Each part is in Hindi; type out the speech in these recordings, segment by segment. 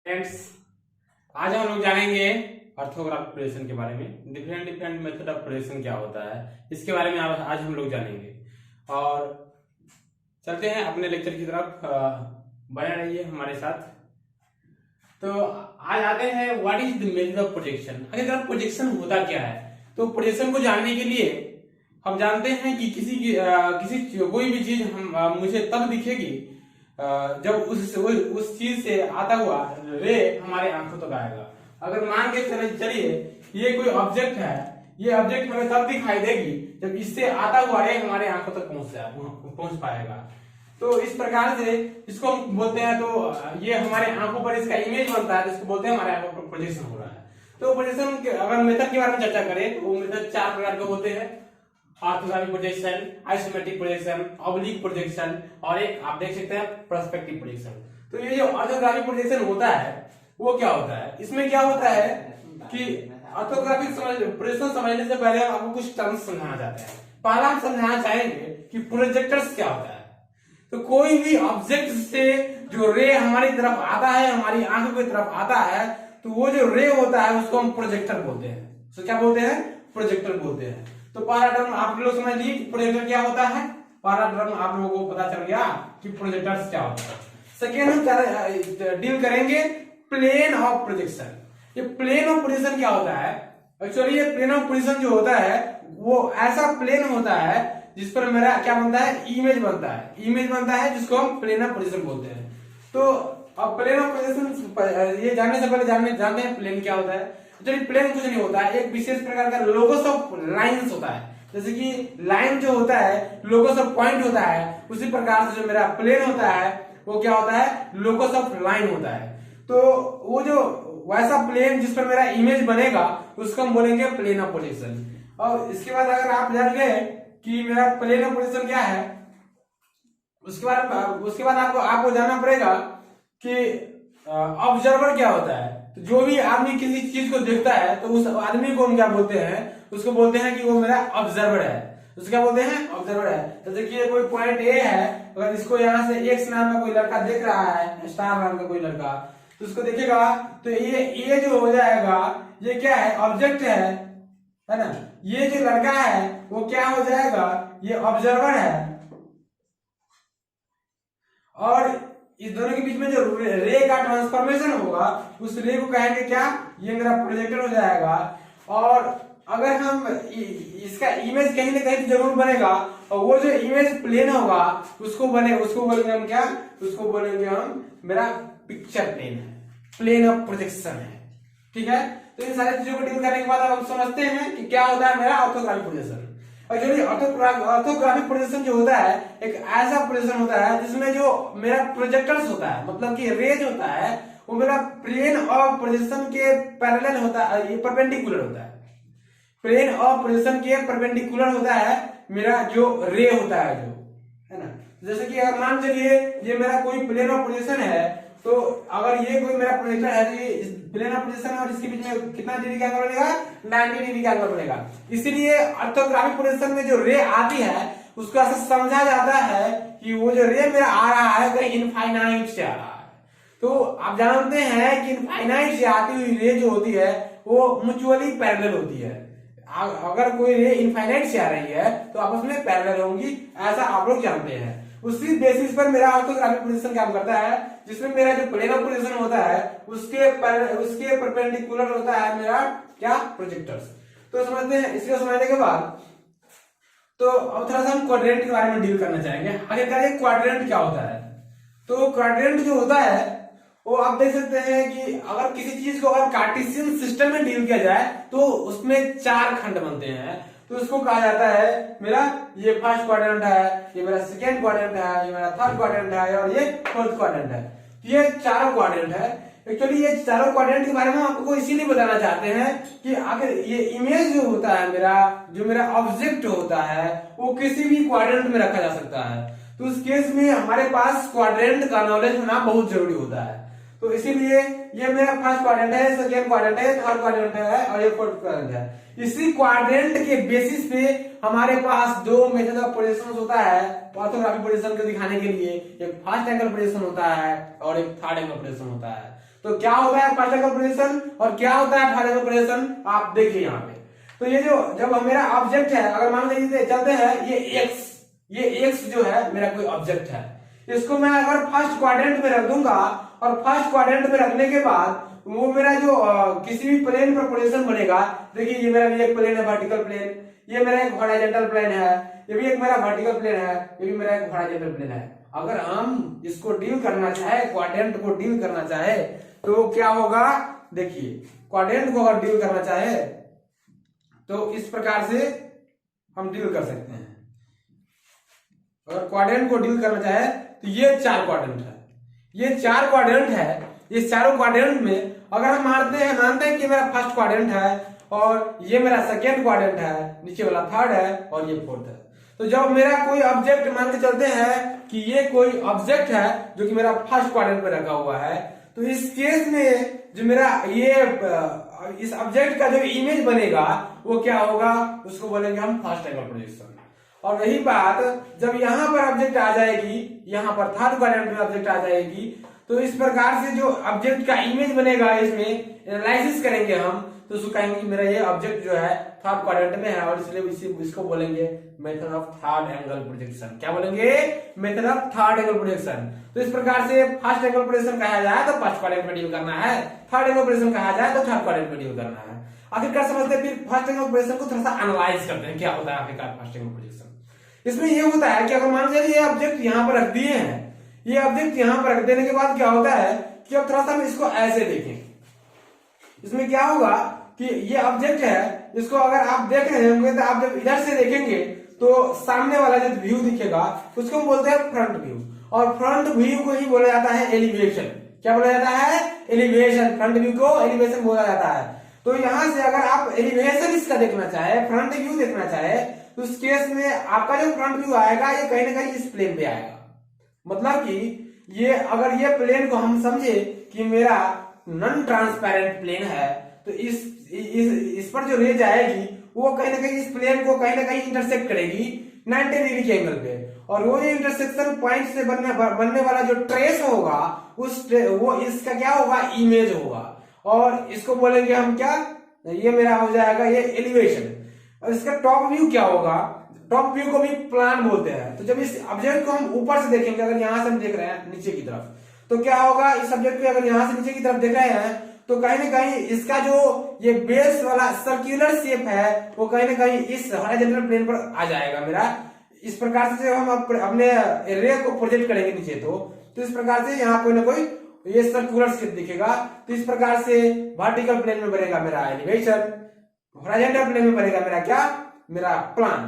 फ्रेंड्स, आज हम लोग जानेंगे ऑर्थोग्राफिक प्रोजेक्शन के बारे में। डिफरेंट मेथड ऑफ प्रोजेक्शन क्या होता है इसके बारे में आज हम लोग जानेंगे। और चलते हैं अपने लेक्चर की तरफ। बने रहिए हमारे साथ। तो आज आते हैं what is the method of projection. अगर प्रोजेक्शन होता क्या है, तो प्रोजेक्शन को जानने के लिए हम जानते हैं कि किसी कोई भी चीज हम मुझे तब दिखेगी जब उस चीज से आता हुआ रे हमारे आंखों तक आएगा। अगर मान के चलिए ये कोई ऑब्जेक्ट है, ये ऑब्जेक्ट हमें तब दिखाई देगी जब इससे आता हुआ रे हमारे आंखों तक पहुंच पाएगा। तो इस प्रकार से इसको हम बोलते हैं, तो ये हमारे आंखों पर इसका इमेज बनता है, तो इसको बोलते हैं हमारे आंखों पर प्रोजेक्शन हो रहा है। तो प्रोजेक्शन अगर मेथड के बारे में चर्चा करें तो वो मेथड 4 प्रकार के होते हैं: orthographic projection, isometric projection, oblique projection और एक आप देख सकते हैं पर्सपेक्टिव प्रोजेक्शन। तो ये जो ऑर्थोग्राफिक प्रोजेक्शन होता है वो क्या होता है, इसमें क्या होता है कि ऑर्थोग्राफिक प्रोजेक्शन समझने से पहले हम आपको कुछ टर्म्स समझाना चाहते हैं। पहला हम समझाना चाहेंगे कि प्रोजेक्टर्स क्या होता है। तो कोई भी ऑब्जेक्ट से जो रे हमारी तरफ आता है, हमारी आंखों की तरफ आता है, तो वो जो रे होता है उसको हम प्रोजेक्टर बोलते हैं। तो क्या बोलते हैं? प्रोजेक्टर बोलते हैं। तो पहला टर्म आप लोग समझ लीजिए कि प्रोजेक्टर क्या होता है। पहला टर्म आप लोगों को पता चल गया कि प्रोजेक्टर्स क्या होता है। सेकेंड हम डील करेंगे प्लेन ऑफ प्रोजेक्शन। ये प्लेन ऑफ प्रोजेक्शन क्या होता है? एक्चुअली ये प्लेन ऑफ प्रोजेक्शन जो होता है वो ऐसा प्लेन होता है जिस पर मेरा क्या बनता है? इमेज बनता है। इमेज बनता है जिसको हम प्लेन ऑफ प्रोजेक्शन बोलते हैं। तो अब प्लेन ऑफ प्रोजेक्शन ये जानने से पहले जानते हैं प्लेन क्या होता है। चलिए, प्लेन कुछ नहीं होता है, एक विशेष प्रकार का लोगोस ऑफ लाइंस होता है। जैसे कि लाइन जो होता है लोगोस ऑफ पॉइंट होता है, उसी प्रकार से जो मेरा प्लेन होता है वो क्या होता है? लोगोस ऑफ लाइन होता है। तो वो जो वैसा प्लेन जिस पर मेरा इमेज बनेगा उसको हम बोलेंगे प्लेन ऑफ प्रोजेक्शन। और इसके बाद अगर आप जान गए कि मेरा प्लेन ऑफ प्रोजेक्शन क्या है, उसके बाद आपको जानना पड़ेगा कि ऑब्जर्वर क्या होता है। तो जो भी आदमी किसी चीज को देखता है तो उस आदमी को हम क्या बोलते हैं? उसको बोलते हैं कि वो मेरा ऑब्जर्वर है। उसको क्या बोलते हैं? ऑब्जर्वर है। जैसे कि कोई पॉइंट ए है, अगर इसको यहाँ से एक्स नाम का कोई लड़का देख रहा है, स्टार नाम का कोई लड़का, तो उसको देखेगा तो ये जो हो जाएगा ये क्या है? ऑब्जेक्ट है ना। ये जो लड़का है वो क्या हो जाएगा? ये ऑब्जर्वर है। और इस दोनों के बीच में जो रे का ट्रांसफॉर्मेशन होगा उस रे को कहेंगे क्या? ये मेरा प्रोजेक्टर हो जाएगा। और अगर हम इसका इमेज कहीं ना कहीं जरूर बनेगा, और वो जो इमेज प्लेन होगा उसको बोलेंगे हम क्या? उसको बोलेंगे हम मेरा पिक्चर प्लेन है, प्लेन ऑफ प्रोजेक्शन है। ठीक है। तो इन सारी चीजों को डील करने के बाद हम समझते हैं कि क्या होता है मेरा orthographic projection. Actually orthographic projection जो होता है एक ऐसा प्रोजेक्शन होता है जिसमें जो मेरा प्रोजेक्टर्स होता है, मतलब कि रेज होता है, वो मेरा प्लेन ऑफ प्रोजेक्शन के पैरेलल होता है, ये परपेंडिकुलर होता है। प्लेन ऑफ प्रोजेक्शन के परपेंडिकुलर होता है मेरा जो रे होता है, जो है ना। जैसे कि अगर मान चलिए ये मेरा कोई प्लेन ऑफ प्रोजेक्शन है, तो अगर ये कोई मेरा प्रोजेक्टर है तो ये प्लेन ऑफ प्रोजेक्शन और इसके बीच में कितना डिग्री का एंगल बनेगा? 90 डिग्री का एंगल बनेगा। इसीलिए ऑर्थोग्राफिक प्रोजेक्शन में जो रे आती है उसको ऐसा समझा जाता है कि वो जो रे मेरा आ रहा है कहीं इनफाइनाइट से आ रहा है। तो आप जानते हैं कि इनफाइनाइट से आती हुई रे जो होती है वो म्यूचुअली पैरेलल होती है। अगर कोई रे इनफाइनाइट से आ रही है तो आपस में पैरेलल होंगी, ऐसा आप लोग जानते हैं। उसी बेसिस पर मेरा ऑर्थोग्राफिक प्रोजेक्शन काम करता है, जिसमें मेरा जो प्लेन ऑफ प्रोजेक्शन होता है उसके परपेंडिकुलर होता है मेरा क्या? प्रोजेक्टर्स। तो समझते हैं। इसको समझने के बाद तो अब थोड़ा सा हम क्वाड्रेंट के बारे में डील करना चाहेंगे। आखिरकार क्वाड्रेंट क्या होता है? तो क्वाड्रेंट जो होता है वो आप देख सकते हैं कि अगर किसी चीज को अगर कार्टेशियन सिस्टम में डील किया जाए तो उसमें 4 खंड बनते हैं। तो उसको कहा जाता है मेरा ये फर्स्ट क्वाड्रेंट है, ये मेरा सेकेंड क्वाड्रेंट है, ये मेरा थर्ड क्वाड्रेंट है और ये फोर्थ क्वाड्रेंट है। तो ये चारों क्वाड्रेंट है। एक्चुअली ये चारों क्वाड्रेंट के बारे में आपको इसीलिए बताना चाहते हैं कि अगर ये इमेज जो होता है मेरा, जो मेरा ऑब्जेक्ट होता है, वो किसी भी क्वाड्रेंट में रखा जा सकता है। तो उस केस में हमारे पास क्वाड्रेंट का नॉलेज होना बहुत जरूरी होता है। तो इसीलिए ये मेरा फर्स्ट क्वाड्रेंट है, सेकेंड क्वाड्रेंट है, थर्ड क्वाड्रेंट है और ये फोर्थ क्वाड्रेंट है। इसी क्वाड्रेंट के बेसिस पे हमारे पास 2 मेथड ऑफ प्रोजेक्शन होता है ऑर्थोग्राफिक प्रोजेक्शन को दिखाने के लिए। एक फर्स्ट एंगल प्रोजेक्शन होता है और एक थर्ड एंगल प्रोजेक्शन होता है। तो क्या होता है फर्स्ट एंगल प्रोजेक्शन और क्या होता है थर्ड एंगल प्रोजेक्शन, आप देखिए यहाँ पे। तो ये जो जब मेरा ऑब्जेक्ट है, अगर मान लीजिए चलते हैं ये एक्स जो है मेरा कोई ऑब्जेक्ट है, इसको मैं अगर फर्स्ट क्वाड्रेंट में रख दूंगा और फर्स्ट क्वाड्रेंट में रखने के बाद वो मेरा जो किसी भी प्लेन पर प्रोजेक्शन बनेगा, देखिए ये मेरा भी एक प्लेन है वर्टिकल प्लेन, ये मेरा एक हॉरिजॉन्टल प्लेन है, ये भी एक मेरा वर्टिकल प्लेन है, ये भी मेरा एक हॉरिजॉन्टल प्लेन है। अगर हम इसको डील करना चाहे, क्वाड्रेंट को डील करना चाहे, तो क्या होगा, देखिए क्वाड्रेंट को अगर डील करना चाहे तो इस प्रकार से हम डील कर सकते हैं। अगर क्वाड्रेंट को डील करना चाहे तो ये 4 क्वाड्रेंट है, ये 4 क्वाड्रेंट है। इस चारों क्वाड्रेंट में अगर हम मानते हैं कि मेरा फर्स्ट क्वाड्रेंट है और ये मेरा सेकेंड क्वाड्रेंट है, नीचे वाला थर्ड है और ये फोर्थ है। तो जब मेरा कोई ऑब्जेक्ट मान के चलते हैं कि ये कोई ऑब्जेक्ट है जो कि मेरा फर्स्ट क्वाड्रेंट में रखा हुआ है, तो इस केस में जो मेरा ये इस ऑब्जेक्ट का जो इमेज बनेगा वो क्या होगा, उसको बोलेंगे हम फर्स्ट एंगल प्रोजेक्शन। और रही बात जब यहाँ पर ऑब्जेक्ट आ जाएगी, यहाँ पर थर्ड क्वाड्रेंट में ऑब्जेक्ट आ जाएगी, तो इस प्रकार से जो ऑब्जेक्ट का इमेज बनेगा, इसमें एनालिसिस करेंगे हम, तो उसको कहेंगे मेरा ये ऑब्जेक्ट जो है थर्ड क्वाड्रेंट में है और इसलिए इसको बोलेंगे method of third angle projection. क्या बोलेंगे, method of third angle projection. तो इस प्रकार से फर्स्ट एंगल प्रोजेक्शन कहा जाए तो फर्स्ट क्वाड्रेंट में डील करना है, थर्ड एंगल प्रोजेक्शन कहा जाए तो थर्ड क्वाड्रेंट में डील करना है। आखिरकार समझते हैं, फिर फर्स्ट एंगल प्रोजेक्शन को थोड़ा सा एनालाइज करते हैं, क्या होता है आखिरकार फर्स्ट एंगल प्रोजेक्शन। इसमें ये होता है कि अगर मान लीजिए ये ऑब्जेक्ट यहाँ पर रख दिए हैं, ये ऑब्जेक्ट यहाँ पर रख देने के बाद क्या होता है कि अब थोड़ा सा हम इसको ऐसे देखें, इसमें क्या होगा कि ये ऑब्जेक्ट है, इसको अगर आप देख रहे होंगे तो आप जब इधर से देखेंगे तो सामने वाला जो व्यू दिखेगा उसको हम बोलते हैं फ्रंट व्यू, और फ्रंट व्यू को ही बोला जाता है एलिवेशन। क्या बोला जाता है, एलिवेशन। फ्रंट व्यू को एलिवेशन बोला जाता है। तो यहां से अगर आप एलिवेशन इसका देखना चाहे, फ्रंट व्यू देखना चाहे, तो उस केस में आपका जो फ्रंट व्यू आएगा ये कहीं ना कहीं इस प्लेन पे आएगा। मतलब कि ये अगर ये प्लेन को हम समझे कि मेरा नॉन ट्रांसपेरेंट प्लेन है, तो इस पर जो रेज आएगी वो कहीं ना कहीं इस प्लेन को कहीं ना कहीं इंटरसेक्ट करेगी 90 डिग्री के एंगल पे, और वो जो इंटरसेक्शन पॉइंट से बनने वाला जो ट्रेस होगा वो इसका क्या होगा, इमेज होगा, और इसको बोलेंगे हम क्या, ये मेरा हो जाएगा ये एलिवेशन। और इसका टॉप व्यू क्या होगा, टॉप व्यू को भी प्लान बोलते हैं। तो जब इस ऑब्जेक्ट को हम ऊपर से देखेंगे, अगर यहां से हम देख रहे हैं नीचे की तरफ, तो क्या होगा, इस ऑब्जेक्ट को अगर यहां से नीचे की तरफ देख रहे हैं तो कहीं ना कहीं इसका जो ये बेस वाला सर्कुलर शेप है वो कहीं ना कहीं इस हॉरिजॉन्टल प्लेन पर आ जाएगा मेरा। इस प्रकार से हम अपने रे को प्रोजेक्ट करेंगे नीचे, तो इस प्रकार से यहाँ कोई ना कोई ये सर्कुलर शेप दिखेगा। तो इस प्रकार से वर्टिकल प्लेन में बनेगा मेरा एलिवेशन, हॉरिजॉन्टल प्लेन में बनेगा मेरा क्या, मेरा प्लान।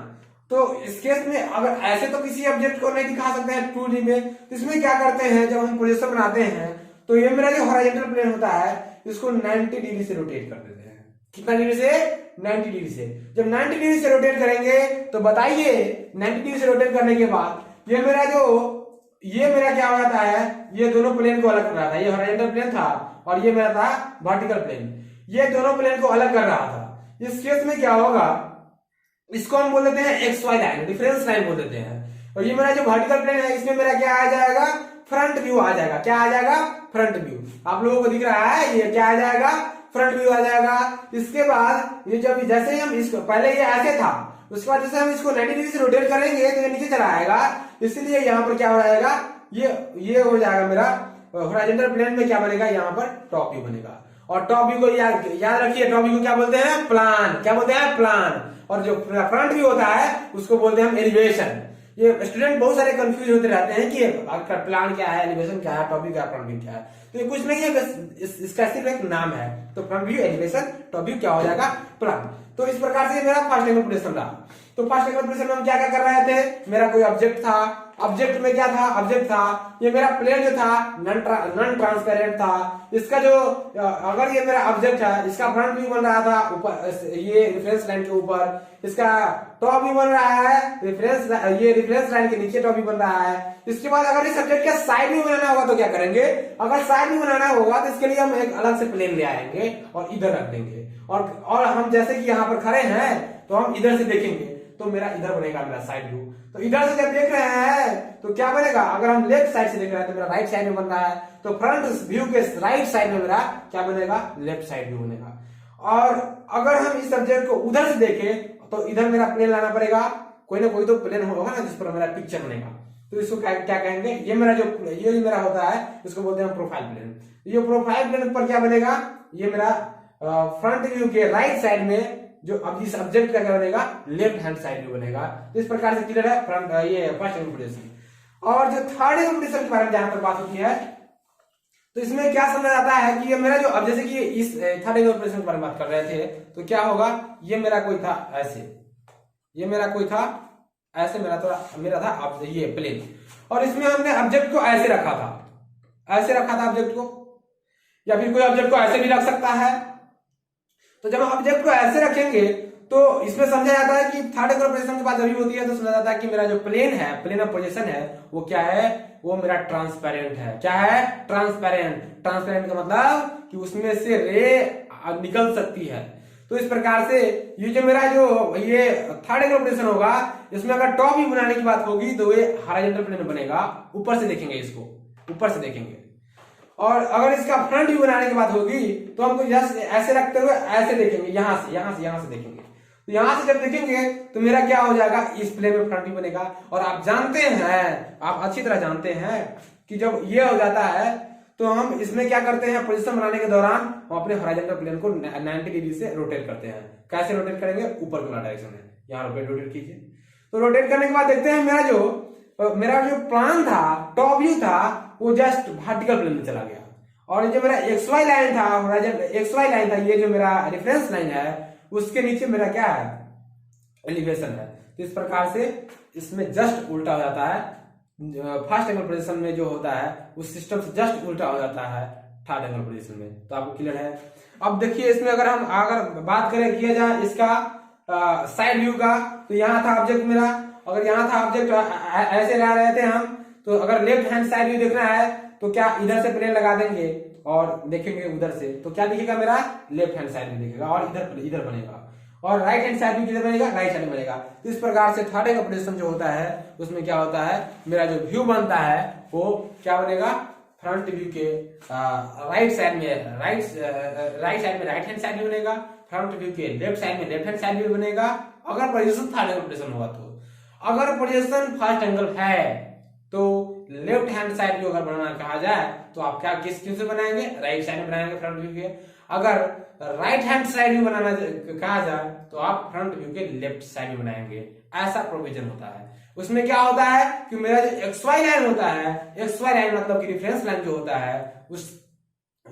तो इस केस में अगर ऐसे तो किसी ऑब्जेक्ट को नहीं दिखा सकते हैं 2D में, तो इसमें क्या करते हैं, जब हम प्रोजेक्शन बनाते हैं तो ये मेरा जो हॉरिजॉन्टल प्लेन होता है इसको 90 डिग्री से रोटेट कर देते हैं। कितना डिग्री से, 90 डिग्री से। जब 90 डिग्री से रोटेट करेंगे तो बताइए 90 डिग्री से रोटेट करने के बाद ये मेरा क्या हो जाता है, ये दोनों प्लेन को अलग कर रहा था, ये हॉरिजॉन्टल प्लेन था और ये मेरा था वर्टिकल प्लेन, ये दोनों प्लेन को अलग कर रहा था। इस केस में क्या होगा, इसको हम बोल देते हैं XY लाइन, डिफरेंस लाइन बोल देते हैं। और ये मेरा जो वर्टिकल प्लेन है इसमें मेरा क्या आ जाएगा, फ्रंट व्यू आ जाएगा। क्या आ जाएगा, फ्रंट व्यू। आप लोगों को दिख रहा है, ये क्या आ जाएगा, फ्रंट व्यू आ जाएगा। इसके बाद ये जब जैसे हम इसको, पहले ये ऐसे था, उसके बाद जैसे हम इसको 90 डिग्री से रोटेट करेंगे तो ये नीचे चला आएगा, इसलिए यहाँ पर क्या हो जाएगा, ये हो जाएगा मेरा हॉरिजॉन्टल प्लेन में क्या बनेगा, यहाँ पर टॉप व्यू बनेगा। और टॉप व्यू को याद रखिए, टॉप व्यू को क्या बोलते हैं, प्लान। क्या बोलते हैं, प्लान। और जो फ्रंट व्यू होता है उसको बोलते हैं हम एलिवेशन। ये स्टूडेंट बहुत सारे कंफ्यूज होते रहते हैं कि प्लान क्या है, एलिवेशन क्या है, टॉप व्यू क्या है, फ्रंट व्यू क्या है। तो ये कुछ नहीं है, बस इसका सिर्फ एक नाम है। तो front view elevation, top view क्या हो जाएगा, प्लान। तो इस प्रकार से मेरा फर्स्ट एंगल प्रोजेक्शन रहा। तो फर्स्ट एंगल प्रोजेक्शन में हम क्या क्या कर रहे थे, मेरा कोई ऑब्जेक्ट था, ऑब्जेक्ट में क्या था, ऑब्जेक्ट था, ये मेरा प्लेन जो था नॉन ट्रांसपेरेंट था। इसका जो अगर ये मेरा ऑब्जेक्ट है, इसका फ्रंट व्यू बन रहा था ऊपर, ये रेफरेंस लाइन के ऊपर, इसका टॉप व्यू बन रहा है ये रेफरेंस लाइन के नीचे टॉप व्यू बन रहा है। इसके बाद अगर इस सब्जेक्ट का साइड व्यू बनाना होगा तो क्या करेंगे, अगर साइड व्यू बनाना होगा तो इसके लिए हम एक अलग से प्लेन ले आएंगे और इधर रख देंगे, और हम जैसे कि यहाँ पर खड़े हैं तो हम इधर से देखेंगे तो मेरा इधर बनेगा मेरा साइड व्यू। तो इधर से जब देख रहे हैं तो क्या बनेगा, अगर हम लेफ्ट साइड से देख रहे हैं तो मेरा राइट साइड में बन रहा है, तो फ्रंट व्यू के राइट साइड में मेरा क्या बनेगा, लेफ्ट साइड व्यू बनेगा। और अगर हम इस सब्जेक्ट को उधर से देखें तो इधर मेरा प्लेन लाना पड़ेगा, कोई ना कोई तो प्लेन होगा ना जिस पर मेरा पिक्चर बनेगा। तो इसको क्या कहेंगे, ये मेरा जो मेरा होता है इसको बोलते हैं प्रोफाइल प्लेन। ये प्रोफाइल प्लेन पर क्या बनेगा, ये मेरा फ्रंट व्यू के राइट साइड में जो अब इस ऑब्जेक्ट का क्या बनेगा, लेफ्ट हैंड साइड व्यू बनेगा। तो इस प्रकार से क्लियर है फ्रंट ये फर्स्ट एंगल प्रोजेक्शन। और जो थर्ड एंगल प्रोजेक्शन के बारे में जहां पर बात होती है तो इसमें क्या समझ आता है कि ये मेरा जो, अब जैसे कि इस थर्ड एंगल प्रोजेक्शन के बारे में बात कर रहे थे तो क्या होगा, ये मेरा कोई था ऐसे, ये मेरा कोई था ऐसे, मेरा था अब ये प्लेन, और इसमें हमने ऑब्जेक्ट को ऐसे रखा था, ऐसे रखा था ऑब्जेक्ट को, या फिर कोई ऑब्जेक्ट को ऐसे भी रख सकता है। तो जब हम ऑब्जेक्ट को ऐसे रखेंगे तो इसमें समझा जाता है कि थर्ड एंगल प्रोजेक्शन की बात जब होती है तो समझा जाता है कि मेरा जो प्लेन है, प्लेन ऑफ प्रोजेक्शन है, वो क्या है, वो मेरा ट्रांसपेरेंट है। क्या है, ट्रांसपेरेंट। ट्रांसपेरेंट का मतलब कि उसमें से रे निकल सकती है। तो इस प्रकार से ये जो मेरा जो ये थर्ड एंगल प्रोजेक्शन होगा, इसमें अगर टॉप व्यू बनाने की बात होगी तो ये हॉरिजॉन्टल प्लेन बनेगा, ऊपर से देखेंगे, इसको ऊपर से देखेंगे। और अगर इसका फ्रंट व्यू बनाने की बात होगी तो हमको ऐसे रखते हुए ऐसे देखेंगे, यहां से देखेंगे। तो यहां से जब देखेंगे तो मेरा क्या हो जाएगा, इस प्लेन में फ्रंट व्यू बनेगा। और आप जानते हैं, आप अच्छी तरह जानते हैं कि जब ये हो जाता है तो हम इसमें क्या करते हैं, पोजीशन बनाने के दौरान हम अपने हॉरिजॉन्टल प्लेन को 90 डिग्री से रोटेट करते हैं। कैसे रोटेट करेंगे, ऊपर वाला डायरेक्शन में, यहाँ रोटेट कीजिए। तो रोटेट करने के बाद देखते हैं मेरा जो प्लान था, टॉप व्यू था, वो जस्ट वर्टिकल प्लेन में चला गया। और जो मेरा XY लाइन था, XY लाइन था, ये जो मेरा रेफरेंस लाइन है, उसके नीचे मेरा क्या है, एलिवेशन है। तो इस प्रकार से इसमें जस्ट उल्टा हो जाता है, फर्स्ट एंगल प्रोजेक्शन में जो होता है उस सिस्टम से जस्ट उल्टा हो जाता है थर्ड एंगल प्रोजेक्शन में। तो आपको क्लियर है। अब देखिए इसमें अगर बात करें किया जाए इसका साइड व्यू का, तो यहाँ था ऑब्जेक्ट मेरा, अगर यहाँ था ऑब्जेक्ट ऐसे ला रहे थे हम, तो अगर लेफ्ट हैंड साइड व्यू देखना है तो क्या इधर से प्लेन लगा देंगे और देखेंगे उधर से, तो क्या दिखेगा, मेरा लेफ्ट हैंड साइड में दिखेगा और इधर बनेगा। और राइट हैंड साइड में किधर बनेगा, राइट साइड में बनेगा। तो इस प्रकार से थर्ड एंगल प्रोजेक्शन जो होता है उसमें क्या होता है, मेरा जो व्यू बनता है वो क्या बनेगा, फ्रंट व्यू के राइट साइड में राइट हैंड साइड व्यू बनेगा, फ्रंट व्यू के लेफ्ट साइड में लेफ्ट हैंड साइड व्यू बनेगा, अगर प्रोजेक्शन थर्ड एंगल प्रोजेक्शन होगा तो। अगर प्रोजेक्शन फर्स्ट एंगल है तो लेफ्ट हैंड साइड व्यू अगर बनाना कहा जाए तो आप क्या किस से बनाएंगे, राइट साइड में बनाएंगे फ्रंट व्यू के। अगर राइट हैंड साइड व्यू बनाना कहा जाए तो आप फ्रंट व्यू के लेफ्ट साइड में बनाएंगे। ऐसा प्रोविजन होता है। उसमें क्या होता है कि मेरा जो XY लाइन होता है, XY लाइन मतलब कि रेफरेंस लाइन जो होता है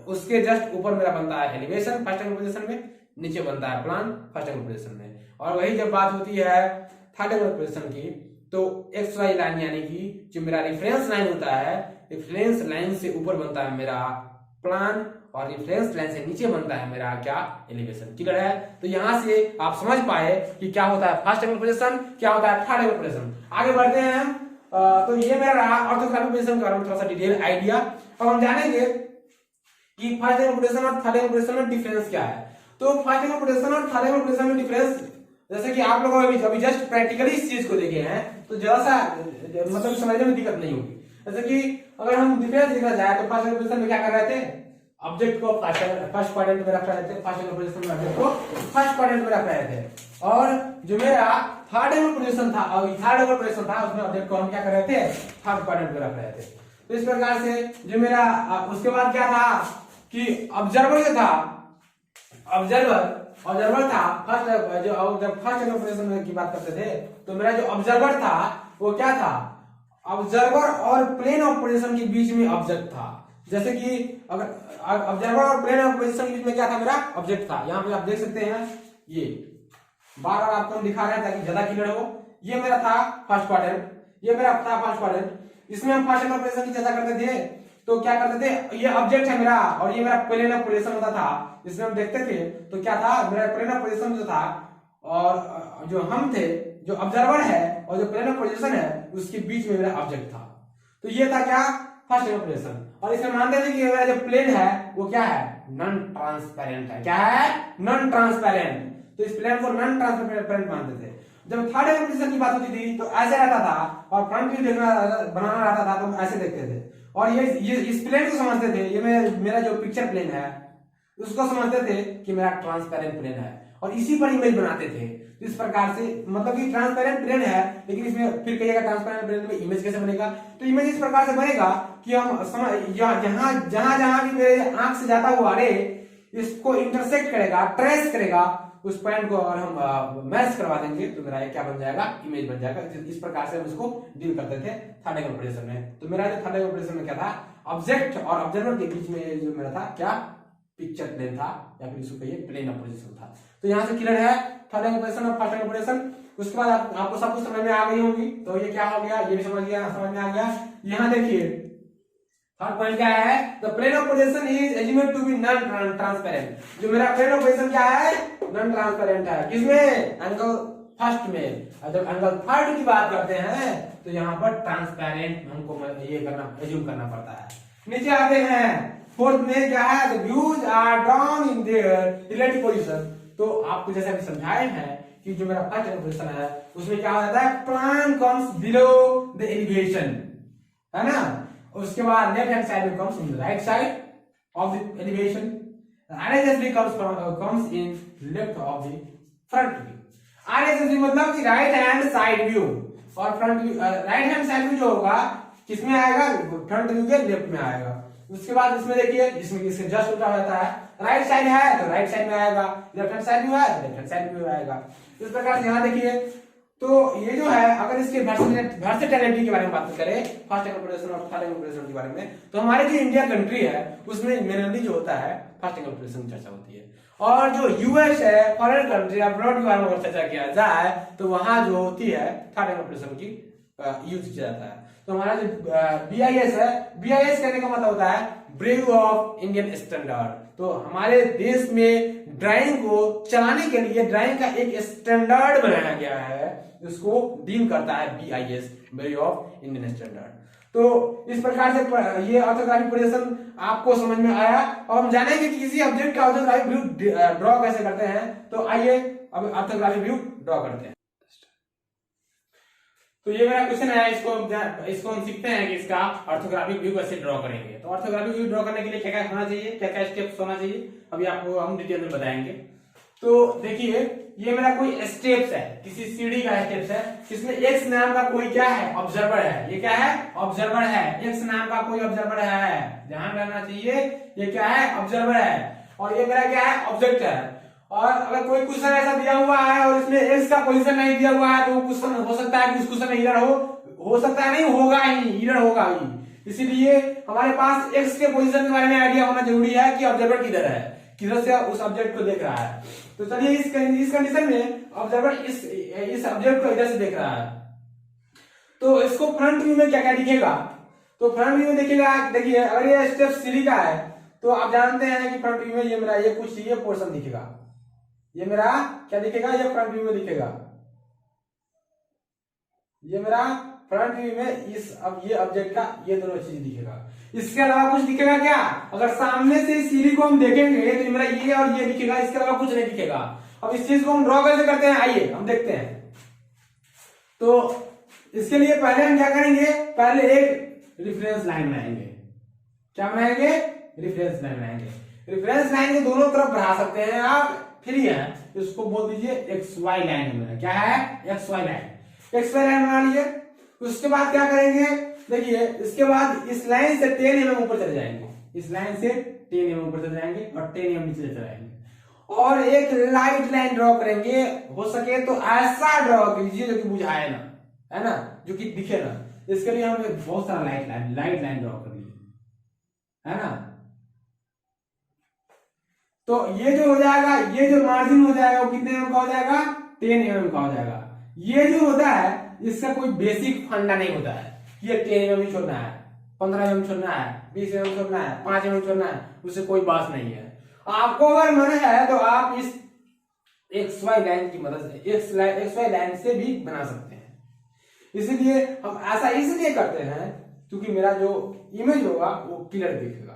उसके जस्ट ऊपर मेरा बनता है एलिवेशन फर्स्ट एंगल पोजीशन में, नीचे बनता है प्लान फर्स्ट एंगल पोजीशन में। और वही जब बात होती है थर्ड एंगल पोजीशन की तो XY लाइन यानी कि जो मेरा रेफरेंस लाइन होता है, रेफरेंस लाइन से ऊपर बनता है मेरा प्लान और रेफरेंस लाइन से नीचे बनता है मेरा क्या, एलिवेशन। क्लियर है। तो यहां से आप समझ पाए कि क्या होता है फर्स्ट एंगल पोजीशन, क्या होता है थर्ड एंगल पोजीशन। आगे बढ़ते हैं हम। तो ये मेरा रहा ऑर्थोग्राफिक पोजीशन के बारे में थोड़ा सा डिटेल आइडिया। अब हम जानेंगे कि फर्स्ट एंगल पोजीशन और थर्ड एंगल पोजीशन में डिफरेंस क्या है। तो फर्स्ट एंगल पोजीशन और थर्ड एंगल पोजीशन में डिफरेंस, जैसे कि आप लोग अभी जस्ट प्रैक्टिकली इस चीज को देखे हैं तो जरा सा मतलब समझने में दिक्कत नहीं होगी। जैसे कि अगर हम डिफरेंस देखना चाहे तो फर्स्ट एंगल पोजीशन में क्या कर रहे थे, ऑब्जेक्ट को फर्स्ट क्वाड्रेंट में रख रहे थे, फर्स्ट एंगल पोजीशन में ऑब्जेक्ट को फर्स्ट क्वाड्रेंट में रख रहे थे। और जो मेरा थर्ड एंगल पोजीशन था, थर्ड एंगल पोजीशन था, उसमें ऑब्जेक्ट को हम क्या कर रहे थे, थर्ड क्वाड्रेंट में रख रहे थे। तो इस प्रकार से जो मेरा उसके बाद क्या था कि ऑब्जर्वर जो था, ऑब्जर्वर था फर्स्ट, जब फर्स्ट एंगल पोजीशन की बात करते थे तो मेरा जो ऑब्जर्वर था वो क्या था, ऑब्जर्वर और प्लेन ऑफ पोजीशन के बीच में ऑब्जेक्ट था। जैसे कि अगर ऑब्जर्वर और प्लेन ऑफ पोजीशन के बीच में क्या था, मेरा ऑब्जेक्ट था। यहाँ पे आप देख सकते हैं, ये बार बार आपको हम दिखा रहे हैं ताकि ज्यादा क्लियर हो। ये मेरा था फर्स्ट क्वाड्रेंट, ये मेरा था फर्स्ट क्वाड्रेंट। इसमें हम फर्स्ट एंगल पोजीशन की चर्चा करते थे तो क्या करते थे, ये ऑब्जेक्ट है मेरा और ये मेरा प्लेन ऑफ पोजीशन होता था। इसमें हम देखते थे तो क्या था, मेरा प्लेन ऑफ पोजीशन जो था और जो हम थे, जो ऑब्जर्वर है और जो प्लेन ऑफ पोजीशन है उसके बीच में मेरा ऑब्जेक्ट था। तो ये था क्या, फर्स्ट एंगल पोजीशन। और इसमें मानते थे कि मेरा जो प्लेन है वो क्या है, नॉन ट्रांसपेरेंट है। क्या है, नॉन ट्रांसपेरेंट। तो इस प्लेन को नॉन ट्रांसपेरेंट मानते थे। जब थर्ड एंगल पोजीशन की बात होती थी तो ऐसे रहता था, और फ्रंट व्यू देखना बनाना रहता था तो ऐसे देखते थे। और ये इस प्लेन को समझते थे, ये मेरा जो पिक्चर प्लेन है उसको समझते थे कि मेरा ट्रांसपेरेंट प्लेन है, और इसी पर इमेज बनाते थे। तो इस प्रकार से मतलब कि ट्रांसपेरेंट प्लेन है, लेकिन इसमें फिर कहिएगा ट्रांसपेरेंट प्लेन में इमेज कैसे बनेगा? तो इमेज इस प्रकार से बनेगा कि हम जहां जहां भी मेरे आंख से जाता हुआ रे इसको इंटरसेक्ट करेगा, ट्रेस करेगा उस पॉइंट को, और हम मैच करवा देंगे तो मेरा ये क्या बन जाएगा? इमेज बन जाएगा। इस प्रकार से हम इसको डील करते थे थर्ड एंगल ऑपरेशन में। तो मेरा जो थर्ड एंगल ऑपरेशन में क्या था, ऑब्जेक्ट और ऑब्जर्वर के बीच में जो मेरा था क्या, पिक्चर प्लेन था, या फिर इसको कहिए प्लेन ऑफ पोजीशन था। तो यहाँ से क्लियर है थर्ड एंगल ऑपरेशन और फर्स्ट एंगल ऑपरेशन। उसके बाद आपको सब कुछ समझ में आ गई होगी। तो ये क्या हो गया, ये भी समझ में आ गया। यहाँ देखिए थर्ड पॉइंट क्या है, the plane of position is assumed to be non transparent. जो मेरा प्लेन ऑफ पोजीशन क्या है, नॉन ट्रांसपेरेंट है। किसमें? एंगल फर्स्ट में। और जब एंगल थर्ड की बात करते हैं तो यहाँ पर ट्रांसपेरेंट हमको ये करना, एज्यूम करना पड़ता है। नीचे आते हैं फोर्थ में क्या है, the views are drawn in their relative position. तो आपको जैसे अभी समझाए हैं कि जो मेरा फर्स्ट एंगल पोजीशन है उसमें क्या हो जाता है, plan comes below the elevation, है ना। उसके बाद लेफ्ट हैंड साइड में comes in the right side of the elevation, RHS comes in left of the front view। RHS मतलब कि राइट हैंड साइड व्यू, और front view right hand side view जो होगा किसमें आएगा, फ्रंट व्यू के लेफ्ट में आएगा। उसके बाद इसमें देखिए, इसमें इसके जस्ट उल्टा होता है, राइट साइड है तो राइट साइड में आएगा, लेफ्ट हैंड साइड व्यू है तो लेफ्ट हैंड साइड व्यू आएगा। इस प्रकार से यहाँ देखिए, तो ये जो है अगर इसके वर्सेटिलिटी के बारे में बात करें फर्स्ट एंगल ऑपरेशन और थर्ड एंगल ऑपरेशन के बारे में, तो हमारे जो इंडिया कंट्री है उसमें मेनली जो होता है फर्स्ट एंगल ऑपरेशन की चर्चा होती है, और जो यूएस है, फॉरेन कंट्री अब्रॉड के बारे में अगर चर्चा किया जाए तो वहां जो होती है थर्ड एंगल ऑपरेशन की यूज किया जाता है। तो हमारा जो BIS है, BIS कहने का मतलब होता है ब्यूरो ऑफ इंडियन स्टैंडर्ड। तो हमारे देश में ड्राइंग को चलाने के लिए ड्राइंग का एक स्टैंडर्ड बनाया गया है, उसको डील करता है BIS, bureau of Indian standard. तो इस प्रकार से ये ऑर्थोग्राफिक प्रोजेक्शन आपको समझ में आया, और हम जानेंगे कि किसी ऑब्जेक्ट का ऑर्थोग्राफिक व्यू ड्रॉ कैसे करते हैं। तो आइए अब ऑर्थोग्राफिक व्यू ड्रॉ करते हैं। तो ये मेरा क्वेश्चन है, इसको हम सीखते हैं कि इसका ऑर्थोग्राफिक व्यू कैसे ड्रॉ करेंगे। तो ऑर्थोग्राफिक व्यू ड्रॉ करने के लिए क्या क्या होना चाहिए, क्या क्या स्टेप्स होना चाहिए, अभी आपको हम डिटेल में बताएंगे। तो देखिए ये मेरा कोई स्टेप्स है, किसी सीढ़ी का स्टेप्स है, इसमें एक्स नाम का कोई क्या है, ऑब्जर्वर है। ये क्या है, ऑब्जर्वर है, एक्स नाम का कोई ऑब्जर्वर है, ध्यान रखना चाहिए। ये क्या है, ऑब्जर्वर है, और ये मेरा क्या है, ऑब्जेक्ट है। और अगर कोई क्वेश्चन ऐसा दिया हुआ है और इसमें एक्स का पोजीशन नहीं दिया हुआ है तो वो क्वेश्चन हो सकता है कि उस क्वेश्चन में एरर हो सकता है, नहीं होगा ही, एरर होगा ही। इसीलिए हमारे पास एक्स के पोजीशन के बारे में आइडिया होना जरूरी है कि ऑब्जर्वर किधर है, किधर से उस ऑब्जेक्ट को देख रहा है। तो चलिए इस कंडीशन में ऑब्जर्वर इस ऑब्जेक्ट को इधर से देख रहा है, तो इसको फ्रंट व्यू में क्या क्या दिखेगा। तो फ्रंट व्यू में देखिएगा, देखिए अगर ये स्टेप सीढ़ी का है तो आप जानते हैं कि फ्रंट व्यू में ये मेरा ये कुछ ये पोर्शन दिखेगा, ये मेरा क्या दिखेगा, ये फ्रंट व्यू में दिखेगा, ये मेरा फ्रंट व्यू में ये ऑब्जेक्ट का ये दोनों चीज दिखेगा। इसके अलावा कुछ दिखेगा क्या, अगर सामने से सीढ़ी को हम देखेंगे तो मेरा ये और ये दिखेगा, इसके अलावा कुछ नहीं दिखेगा। अब इस चीज को हम ड्रॉ कैसे करते हैं, आइए हम देखते हैं। तो इसके लिए पहले हम क्या करेंगे, पहले एक रेफरेंस लाइन बनाएंगे। क्या बनाएंगे, रेफरेंस लाइन बनाएंगे। रेफरेंस लाइन को दोनों तरफ बढ़ा सकते हैं आप, फ्री है, इसको बोल दीजिए XY लाइन। क्या है, XY लाइन, XY लाइन बना लीजिए। उसके बाद क्या करेंगे, देखिए इसके बाद इस लाइन से 10 mm ऊपर चले जाएंगे, इस लाइन से 10 mm ऊपर चले जाएंगे और 10 mm नीचे चले जाएंगे, और एक लाइट लाइन ड्रॉ करेंगे। हो सके तो ऐसा ड्रॉ कीजिए जो कि बुझाए ना, है ना, जो कि दिखे ना। इसके लिए हम बहुत सारा लाइट लाइन ड्रॉ कर लिए, है ना। तो ये जो हो जाएगा, ये जो मार्जिन हो जाएगा वो कितने mm का हो जाएगा, 10 mm का हो जाएगा। ये जो होता है इसका कोई बेसिक फंडा नहीं होता है, ये 10 mm छोड़ना है, 15 mm छोड़ना है, 20 mm छोड़ना है, 5 mm छोड़ना है, उससे कोई बात नहीं है। आपको अगर मन है तो आप इस XY लाइन की मदद से XY लाइन से भी बना सकते हैं। इसीलिए हम ऐसा इसलिए करते हैं क्योंकि मेरा जो इमेज होगा वो क्लियर दिखेगा,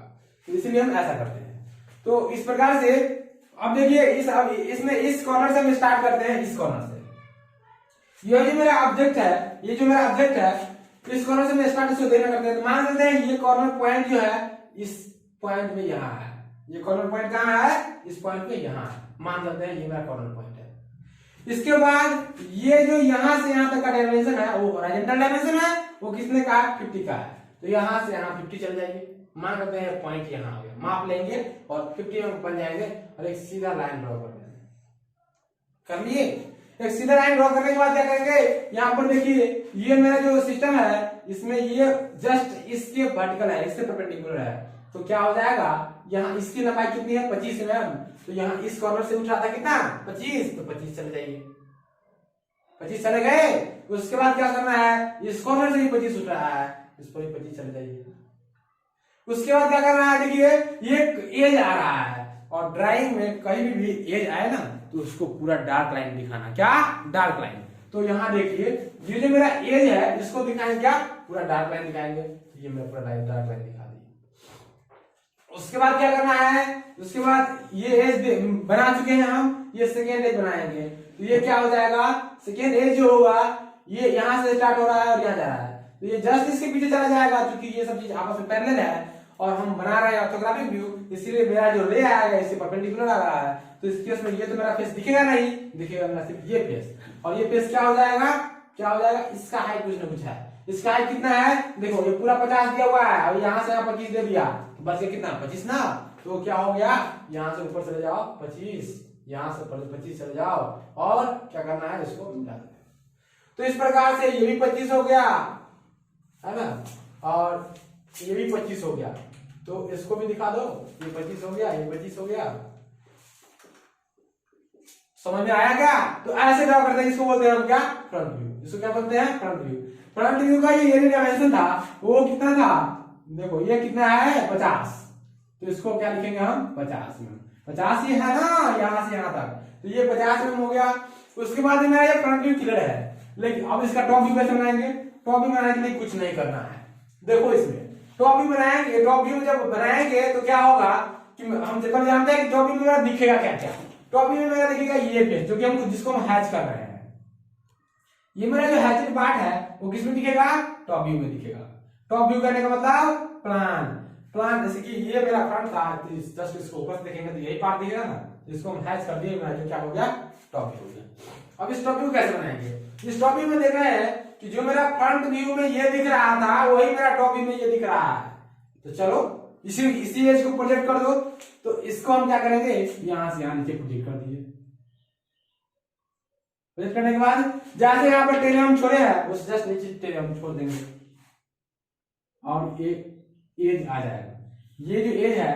तो इसलिए हम ऐसा करते हैं। तो इस प्रकार से अब देखिए इसमें इस कॉर्नर से हम स्टार्ट करते हैं, इस कॉर्नर से ये जो मेरा ऑब्जेक्ट है, ये जो मेरा ऑब्जेक्ट है, इस कॉर्नर से मैं स्टार्ट इसको देखना करते हैं। तो मान लेते हैं ये कॉर्नर पॉइंट जो है इस पॉइंट में यहाँ है, ये कॉर्नर पॉइंट कहाँ है, इस पॉइंट पे यहाँ है, मान लेते हैं ये मेरा कॉर्नर पॉइंट है। इसके बाद ये जो यहाँ से यहाँ तक का डायमेंशन है वो हॉरिजॉन्टल डायमेंशन है, वो किसने कहा 50 का है, तो यहाँ से यहाँ 50 चल जाएगी। मान लेते हैं पॉइंट यहाँ आ गया, माप लेंगे और 50 में बन जाएंगे और एक सीधा लाइन ड्रॉ कर देंगे। कर लिए, एक सीधा लाइन ड्रॉ करने के बाद क्या करेंगे, यहाँ पर देखिए ये मेरा जो सिस्टम है इसमें ये जस्ट इसके वर्टिकल है, इससे परपेंडिकुलर है, तो क्या हो जाएगा, यहाँ इसकी लंबाई कितनी है 25 mm, तो यहाँ इस कॉर्नर से उठ रहा था कितना 25, तो 25 चले जाइए, 25 चले गए। उसके बाद क्या करना है, इस कॉर्नर से ही 25 उठ रहा है, इस पर ही 25 चले जाइए। उसके बाद क्या करना है, देखिए ये एज आ रहा है और ड्राइंग में कहीं भी एज आए ना तो उसको पूरा डार्क लाइन दिखाना, क्या डार्क लाइन। तो यहाँ देखिए ये जो मेरा एज है इसको दिखाएंगे क्या, पूरा डार्क लाइन दिखाएंगे, तो ये मेरा पूरा डार्क लाइन दिखा दी। उसके बाद क्या करना है, उसके बाद ये एज बना चुके हैं हम, ये सेकेंड एज बनाएंगे, तो ये क्या हो जाएगा, सेकेंड एज जो होगा ये यहाँ से स्टार्ट हो रहा है और यहाँ जा रहा है, तो ये जस्ट इसके पीछे चला जाएगा, क्योंकि ये सब चीज आपस में पैरेलल है और हम बना रहे हैं ऑर्थोग्राफिक व्यू, इसीलिए मेरा जो रे आएगा इससे परपेंडिकुलर आ रहा है, तो इस केस में ये तो मेरा फेस दिखेगा नहीं, दिखेगा मेरा सिर्फ ये फेस, और ये फेस क्या हो जाएगा, क्या हो जाएगा, इसका हाइट कुछ ना कुछ है, इसका हाइट कितना है, देखो ये पूरा 50 दिया हुआ है और यहाँ से यहाँ 25 दे दिया, तो बस ये कितना 25 ना, तो क्या हो गया, यहाँ से ऊपर चले जाओ 25, यहाँ से 25 चले जाओ और क्या करना है, इसको मिला देना। तो इस प्रकार से ये भी 25 हो गया है ना, और ये भी 25 हो गया, तो इसको भी दिखा दो, ये 25 हो गया, ये 25 हो गया, समझ में आया क्या। तो ऐसे ड्रॉ करते हैं, इसको बोलते हैं हम क्या, फ्रंट व्यू, इसको क्या बोलते हैं, फ्रंट व्यू। फ्रंट व्यू का ये डायमेंशन था वो कितना था, देखो ये कितना है 50, तो इसको क्या लिखेंगे हम 50 में, 50 ये है ना यहाँ से यहाँ तक, तो ये 50 में हो गया। उसके बाद मेरा ये फ्रंट व्यू क्लियर है, लेकिन अब इसका टॉप व्यू कैसे बनाएंगे, टॉप व्यू बनाने के लिए कुछ नहीं करना है, देखो इसमें टॉप व्यू बनाएंगे, टॉप व्यू जब बनाएंगे तो क्या होगा कि हम जब जानते हैं कि टॉप व्यू में मेरा दिखेगा क्या क्या, टॉप व्यू में मेरा दिखेगा ये फेस जो कि हम जिसको हम हैच कर रहे हैं, ये मेरा जो हैचेड पार्ट है वो किसमें दिखेगा, टॉप व्यू में दिखेगा। टॉप व्यू करने का मतलब प्लान, प्लान जैसे कि ये मेरा फ्रंट था, जस्ट इसको ऊपर से देखेंगे तो यही पार्ट दिखेगा ना, जिसको हम हैच कर दिए, मेरा जो क्या हो गया टॉप व्यू हो गया। अब इस टॉप व्यू कैसे बनाएंगे, इस टॉप व्यू में देख रहे हैं कि जो मेरा फ्रंट व्यू में ये दिख रहा था वही मेरा टॉप व्यू में ये दिख रहा है, तो चलो इसी एज को प्रोजेक्ट कर दो, तो इसको हम क्या करेंगे, यहां से यहां नीचे प्रोजेक्ट कर दिए, प्रोजेक्ट करने के बाद जैसे यहाँ पर टेल हम छोड़े हैं उस जस्ट नीचे टेल हम छोड़ देंगे और ये एज आ जाएगा, ये जो एज है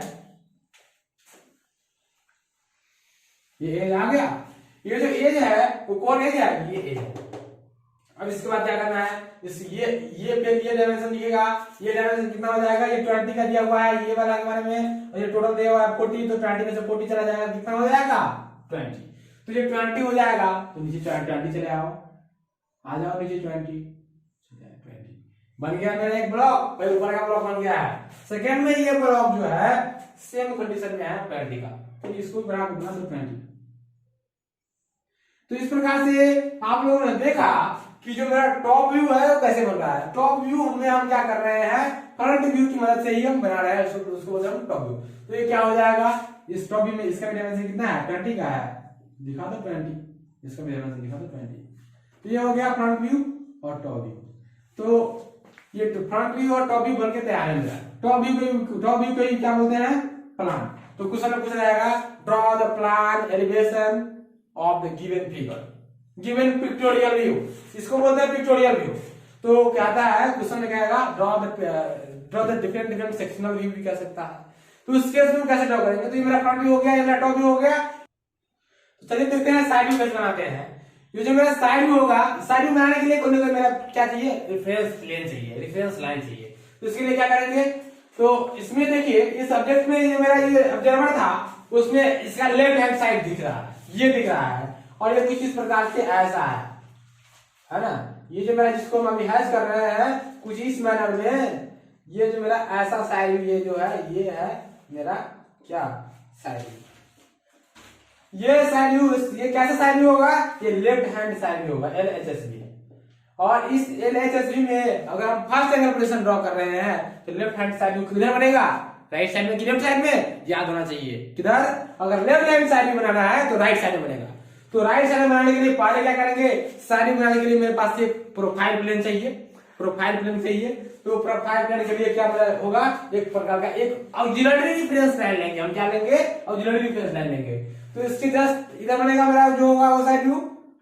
ये एज आ गया, ये जो एज है वो कौन एज है, ये एज है। अब इसके बाद क्या करना है, ये डायमेंशन दिखेगा, ये डायमेंशन कितना हो जाएगा, ये 20 का दिया हुआ है ये वाला के बारे में, और ये टोटल दिया हुआ है 40, तो 20 में से 40 चला जाएगा, कितना हो जाएगा 20, तो ये 20 हो जाएगा, तो नीचे 20 चले आओ, आ जाओ नीचे 20 बन गया मेरा एक ब्लॉक, पहले ऊपर का ब्लॉक बन गया है। सेकेंड में ये ब्लॉक जो है सेम कंडीशन में है 20 का, तो इसको बना दूंगा तो 20। तो इस प्रकार से आप लोगों ने देखा कि जो मेरा टॉप व्यू है वो कैसे बन रहा है। टॉप व्यू में हम क्या कर रहे हैं, फ्रंट व्यू की मदद से ही हम बना रहे हैं, उसको बोलते हैं टॉप व्यू। तो ये क्या हो जाएगा, इस टॉप व्यू में इसका डायमेंशन कितना है 20 का है, दिखा दो 20, इसका डायमेंशन दिखा दो 20। तो ये हो गया फ्रंट व्यू और टॉप व्यू। तो ये फ्रंट व्यू और टॉप व्यू बनके तैयार है मेरा। टॉप व्यू को क्या बोलते हैं, प्लान। तो क्वेश्चन में पूछा जाएगा draw the plan elevation of the given figure, given pictorial view, इसको बोलते हैं पिक्टोरियल व्यू। तो क्या आता है क्वेश्चन में कहेगा draw the different sectional view भी कह सकता है। तो इस केस में कैसे ड्रॉ करेंगे, तो ये मेरा फ्रंट व्यू हो गया, ये मेरा टॉप व्यू हो गया। तो चलिए देखते हैं साइड व्यू कैसे बनाते हैं। ये जो मेरा साइड व्यू होगा, साइड व्यू बनाने के लिए कोई मेरा क्या चाहिए, रेफरेंस प्लेन चाहिए, रेफरेंस लाइन चाहिए। तो इसके लिए क्या करेंगे, तो इसमें देखिए इस ऑब्जेक्ट में ये मेरा ये ऑब्जर्वर था, उसमें इसका लेफ्ट हैंड साइड दिख रहा है, ये दिख रहा है, और ये कुछ इस प्रकार से ऐसा है ना। ये जो मेरा जिसको हम अभी हैश कर रहे हैं कुछ इस मैनर में, ये जो मेरा ऐसा साइड ये जो है ये है मेरा क्या साइड। ये साइड व्यू, ये कैसा साइड व्यू होगा, ये लेफ्ट हैंड साइड व्यू होगा, LHSV। और इस LHSV में अगर हम फर्स्ट एंगल प्रोजेक्शन ड्रॉ कर रहे हैं तो लेफ्ट हैंड साइड व्यू किधर बनेगा, राइट साइड में कि लेफ्ट साइड में, याद होना चाहिए किधर, अगर लेफ्ट हैंड साइड में बनाना है तो राइट साइड में बनेगा। तो राइट साइड में बनाने के लिए पहले क्या करेंगे, साइड में बनाने के लिए मेरे पास एक प्रोफाइल प्लेन चाहिए, प्रोफाइल प्लेन चाहिए। तो प्रोफाइल प्लेन के लिए क्या होगा, एक प्रकार का एक ऑक्सिलरी रिफरेंस लाइन लेंगे हम, क्या लेंगे, ऑक्सिलरी रिफरेंस लाइन लेंगे। तो इसके जस्ट इधर बनेगा मेरा जो होगा वो साइड व्यू।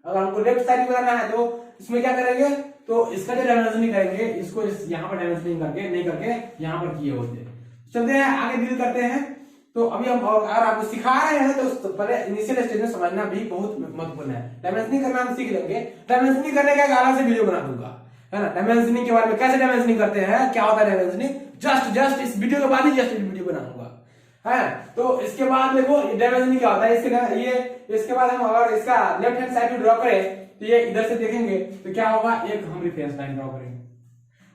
अगर हमको लेफ्ट साइड बनाना है तो इसमें क्या करेंगे, तो इसका जो डायमेंशनिंग करेंगे, इसको यहाँ पर डायमेंशनिंग करके नहीं करके यहाँ पर किए होते। चलते हैं आगे डील करते हैं। तो अभी हम अगर आपको सिखा रहे हैं तो पहले इनिशियल स्टेज में समझना भी बहुत महत्वपूर्ण है। डायमेंशनिंग करना हम सीख लेंगे, डायमेंशनिंग करने का एक अलग से वीडियो बना दूंगा, है ना। डायमेंशनिंग के बारे में, कैसे डायमेंशनिंग करते हैं, क्या होता है डायमेंशनिंग, जस्ट इस वीडियो के बाद ही जस्ट वीडियो बनाऊंगा, है। तो इसके बाद देखो डायमेंशनिंग क्या होता है, इसके बाद हम अगर इसका लेफ्ट हैंड साइड ड्रॉ करें तो ये इधर से देखेंगे तो क्या होगा, एक हम रिफरेंस लाइन ड्रॉ करेंगे।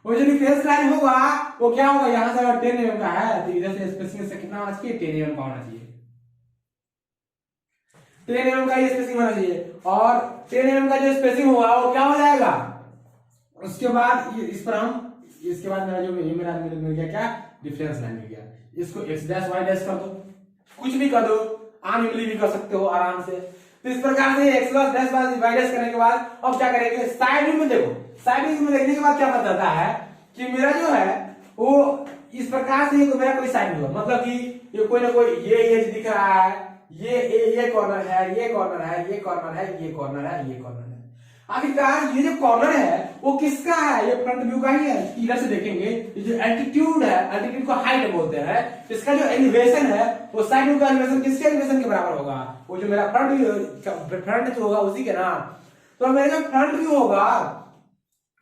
वो जो रिफरेंस लाइन होगा वो क्या होगा, यहां से अगर 10 mm का है तो इधर से स्पेसिंग से कितना होना चाहिए, 10 mm का होना चाहिए, 10 mm का ये स्पेसिंग होना चाहिए। और 10 mm का जो स्पेसिंग होगा वो क्या हो जाएगा, उसके बाद इस पर हम, इसके बाद मेरा जो ये मेरा मिल गया क्या, डिफरेंस लाइन मिल गया। इसको x डैश y डैश कर दो, कुछ भी कर दो, आम इमली भी कर सकते हो आराम से। तो इस प्रकार से x डैश y डैश करने के बाद अब क्या करेंगे, साइड व्यू में देखो, साइड व्यू में देखने के बाद क्या पता चलता है कि मेरा जो है वो इस प्रकार से मेरा कोई साइड व्यू है, मतलब कि ये कोई ना कोई ये एज दिख रहा है, ये कॉर्नर है, ये कॉर्नर है, ये कॉर्नर है, ये कॉर्नर है, ये कॉर्नर है। आखिरकार ये जो कॉर्नर है वो किसका है, ये फ्रंट व्यू का ही है। इधर से देखेंगे ये जो एल्टीट्यूड है, एल्टीट्यूड को हाइट बोलते हैं, इसका जो एलिवेशन है वो साइड व्यू का एलिवेशन किसके एलिवेशन के बराबर होगा, वो जो मेरा फ्रंट जो होगा उसी के ना। तो मेरा जो फ्रंट व्यू होगा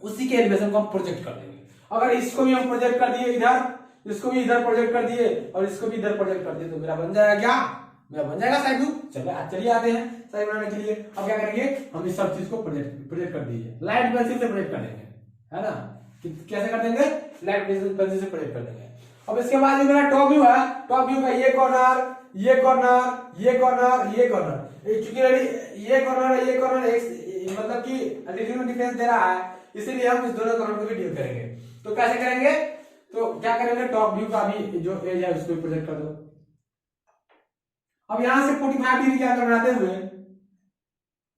उसी के एलिवेशन को हम प्रोजेक्ट कर देंगे। अगर इसको भी हम प्रोजेक्ट कर दिए इधर, इसको भी इधर प्रोजेक्ट कर दिए और इसको भी इधर प्रोजेक्ट कर दिए तो मेरा बन जाएगा क्या, मेरा बन जाएगा साइड व्यू। चलिए आते हैं साइड बनाने के लिए। अब क्या करेंगे, हम इस सब चीज को प्रोजेक्ट कर दीजिए, लाइट पेंसिल से प्रोजेक्ट कर देंगे, है ना। कैसे कर देंगे, लाइट पेंसिल से प्रोजेक्ट कर देंगे। अब इसके बाद जो मेरा टॉप व्यू है, टॉप व्यू का ये कॉर्नर, ये कॉर्नर, ये कॉर्नर, ये कॉर्नर, चूंकि ये कॉर्नर, ये कॉर्नर मतलब कि एल्टीट्यूड डिफरेंस दे रहा है, इसीलिए हम इस दोनों कॉर्नर को भी डील करेंगे। तो कैसे करेंगे, तो क्या करेंगे, टॉप व्यू का भी जो एज है उसको प्रोजेक्ट कर दो। अब यहां से 45 डिग्री का एंगल बनाते हुए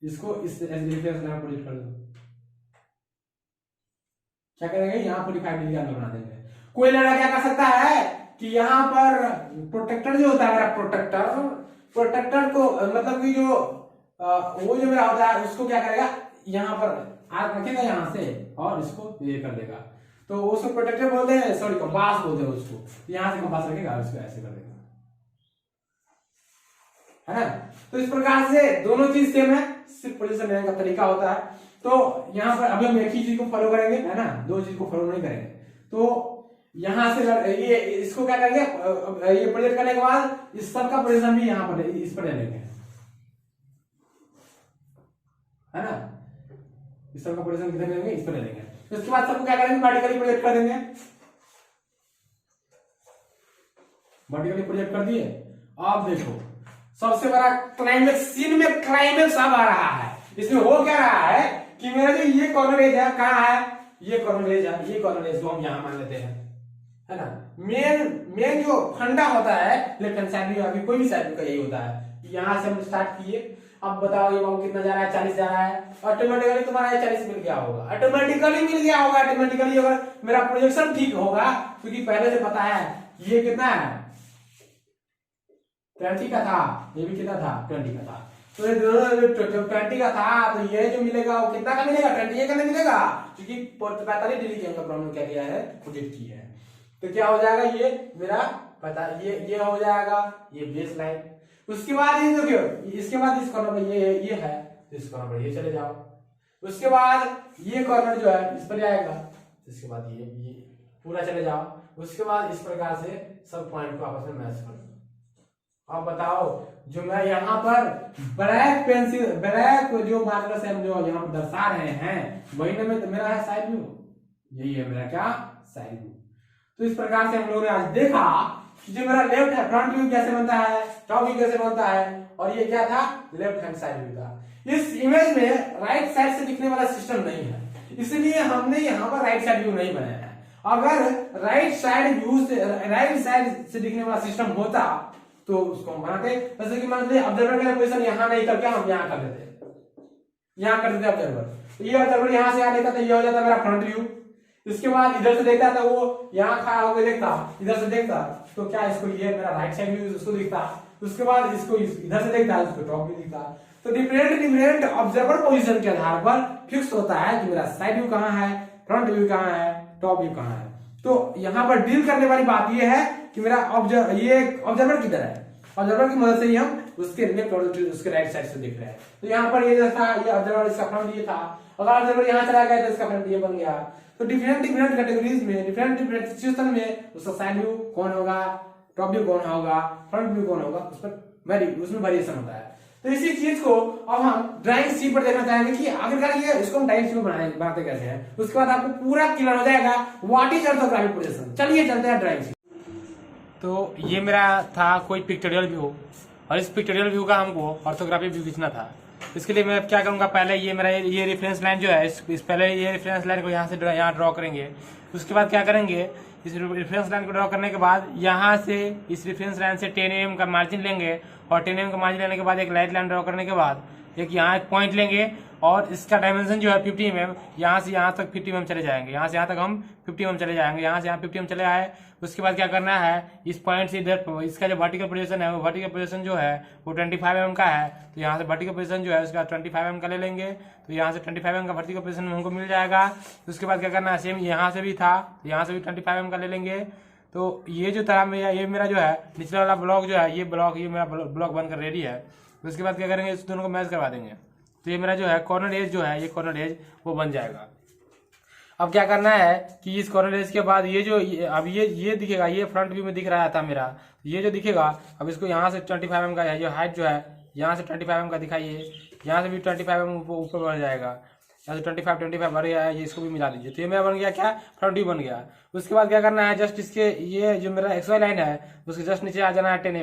इसको इस रिफरेंस लाइन प्रोजेक्ट कर दो। क्या करेंगे, यहां 45 डिग्री का एंगल बना देंगे। कोई लड़का क्या कर सकता है कि यहाँ पर प्रोटेक्टर जो होता है मेरा, प्रोटेक्टर को मतलब कि जो वो जो मेरा होता है उसको क्या करेगा, यहाँ पर हाथ रखेगा यहाँ से और इसको ये कर देगा। तो उसको प्रोटेक्टर बोलते हैं, सॉरी कंपास बोलते हैं उसको। यहाँ से कंपास रखेगा, उसको ऐसे कर देगा, है ना। तो इस प्रकार से दोनों चीज सेम है, सिर्फ पोजीशन लेने का तरीका होता है। तो यहाँ पर अभी हम एक ही चीज को फॉलो करेंगे, है ना, दो चीज को फॉलो नहीं करेंगे। तो यहां से ये इसको क्या करेंगे, ये प्रोजेक्ट करने के बाद इस सब का पोजीशन भी यहाँ पर इस पर ले लेंगे, है ना। इस सब का पोजीशन किधर लेंगे, इस पर ले लेंगे। तो इसके बाद सबको क्या करेंगे, वर्टिकली प्रोजेक्ट कर देंगे। वर्टिकली प्रोजेक्ट कर दिए। अब देखो सबसे बड़ा क्लाइमेक्स, सीन में क्लाइमेक्स अब आ रहा है। इसमें हो क्या रहा है कि मेरा जो ये कॉर्नर एज है कहाँ है, ये कॉर्नर एज है, ये कॉर्नर एज को हम यहाँ मान लेते हैं, है ना। मेन जो फंडा होता है लेफ्ट हैंड साइड में, अभी कोई भी साइड का यही होता है। यहाँ से हम स्टार्ट किए, अब बताओ ये बाबू कितना जा रहा है, 40 जा रहा है। ऑटोमेटिकली तुम्हारा 40 मिल गया होगा, ऑटोमेटिकली मिल गया होगा। ऑटोमेटिकली अगर मेरा प्रोजेक्शन ठीक होगा, क्योंकि पहले से पता है ये कितना है, 20 का था, ये भी कितना था, 20 का था। तो ये दोनों 20 का था, तो ये जो मिलेगा वो कितना का मिलेगा, 28 का नहीं मिलेगा, क्योंकि 45 डिग्री के एंगल प्रॉब्लम क्या किया है, प्रोजेक्ट किया है। तो क्या हो जाएगा, ये मेरा पता, ये हो जाएगा, ये बेस लाइन। उसके बाद ये देखियो, इसके बाद इस कॉर्नर में ये है, तो इस कॉर्नर पर ये चले जाओ। उसके बाद ये कॉर्नर जो है इस पर जाएगा, इसके बाद ये पूरा चले जाओ। उसके बाद इस प्रकार से सब पॉइंट को आपस में मैच कर दो। अब बताओ, जो मैं यहाँ पर ब्लैक पेंसिल, ब्लैक जो मार्कर से हम जो यहाँ पर दर्शा रहे हैं, वही में तो मेरा है साइड व्यू, यही है मेरा क्या, साइड व्यू। तो इस प्रकार से हम लोगों ने आज देखा जो मेरा लेफ्ट है फ्रंट व्यू कैसे बनता है, टॉप व्यू कैसे बनता है, और ये क्या था लेफ्ट हैंड साइड व्यू था। इस इमेज में राइट साइड से दिखने वाला सिस्टम नहीं है, इसलिए हमने यहाँ पर राइट साइड व्यू नहीं बनाया है। अगर राइट साइड से दिखने वाला सिस्टम होता तो उसको हम बनाते, जैसे कि मान लीजिए ऑब्जर्वर का पोजीशन यहाँ नहीं करके हम यहाँ कर देते, यहाँ कर देते ऑब्जर्वर, तो ये ऑब्जर्वर यहाँ से यहाँ देखता तो ये हो जाता मेरा फ्रंट व्यू। इसके बाद इधर से देखता था वो यहाँ खड़ा होकर देखता, इधर से देखता तो क्या इसको ये मेरा राइट साइड व्यू उसको दिखता, उसके बाद इसको इधर से देखता है उसको टॉप व्यू दिखता। तो डिफरेंट ऑब्जर्वर पोजीशन के आधार पर फिक्स होता है कि मेरा साइड व्यू कहाँ है, फ्रंट व्यू कहाँ है, टॉप व्यू कहाँ है। तो यहाँ पर डील करने वाली बात ये है कि मेरा ऑब्जर्वर किधर है, ऑब्जर्वर की मदद से ही हम उसके लेफ्ट और उसके राइट साइड से देख रहे हैं। तो यहाँ पर ये था, ये ऑब्जर्वर इसका फ्रंट ये था, अगर ऑब्जर्वर यहाँ चला गया तो इसका फ्रंट ये बन गया। तो डिफरेंट कैटेगरीज में डिफरेंट सिचुएशन में उसका साइड व्यू कौन होगा, टॉप व्यू कौन होगा, फ्रंट व्यू कौन होगा, उसमें वेरिएशन होता है। तो इसी चीज को अब हम ड्राइंग शीट पर देखना चाहेंगे कि आखिरकार ये इसको हम ड्राइंग शीट में बनाते कैसे हैं। उसके बाद आपको पूरा क्लियर हो जाएगा व्हाट इज ऑर्थोग्राफिक प्रोजेक्शन। चलिए चलते हैं ड्राइंग शीट। तो ये मेरा था कोई पिक्टोरियल व्यू, और इस पिक्टोरियल व्यू का हमको ऑर्थोग्राफिक व्यू खींचना था। इसके लिए मैं क्या करूंगा, पहले ये मेरा ये रेफरेंस लाइन जो है इस पहले ये रेफरेंस लाइन को यहाँ से यहाँ ड्रॉ करेंगे। उसके बाद क्या करेंगे, इस रेफरेंस लाइन को ड्रॉ करने के बाद यहाँ से इस रेफरेंस लाइन से 10 mm का मार्जिन लेंगे, और 10 mm का मार्जिन लेने के बाद एक लाइट लाइन ड्रॉ करने के बाद एक यहाँ एक पॉइंट लेंगे, और इसका डायमेंशन जो है 50 mm, यहाँ से यहाँ तक 50 mm चले जाएंगे, यहाँ से यहाँ तक हम 50 mm चले जाएंगे, यहाँ से यहाँ 50 mm चले आए। उसके बाद क्या करना है, इस पॉइंट से इधर इसका जो वर्टिकल पोजीशन है वो वर्टिकल पोजीशन जो है वो 25 mm का है, तो यहाँ से वर्टिकल पोजीशन जो है उसका 25 mm का ले लेंगे, तो यहाँ से 25 mm का वर्टिकल पोजीशन हमको मिल जाएगा। उसके बाद क्या करना है, सेम यहाँ से भी था, यहाँ से भी 25 mm का ले लेंगे। तो ये जो था ये मेरा जो है निचला वाला ब्लॉक जो है, ये मेरा ब्लॉक बनकर रेडी है। उसके बाद क्या करेंगे, इस दोनों को मैच करवा देंगे, तो ये मेरा जो है कॉर्नर एज जो है, ये कॉर्नर एज वो बन जाएगा। अब क्या करना है कि इस कॉर्नर एज के बाद ये जो अब ये दिखेगा, ये फ्रंट व्यू में दिख रहा था मेरा, ये जो दिखेगा अब इसको यहाँ से 25 mm का है, जो हाइट जो है यहाँ से 25 mm का दिखाइए, यहाँ से भी 25 mm ऊपर बढ़ जाएगा, यहाँ से 25 बढ़ गया है, ये इसको भी मिला दीजिए। तो ये मेरा बन गया क्या, फ्रंट व्यू बन गया। उसके बाद क्या करना है, जस्ट इसके ये जो मेरा XY लाइन है उसके जस्ट नीचे आ जाना है 10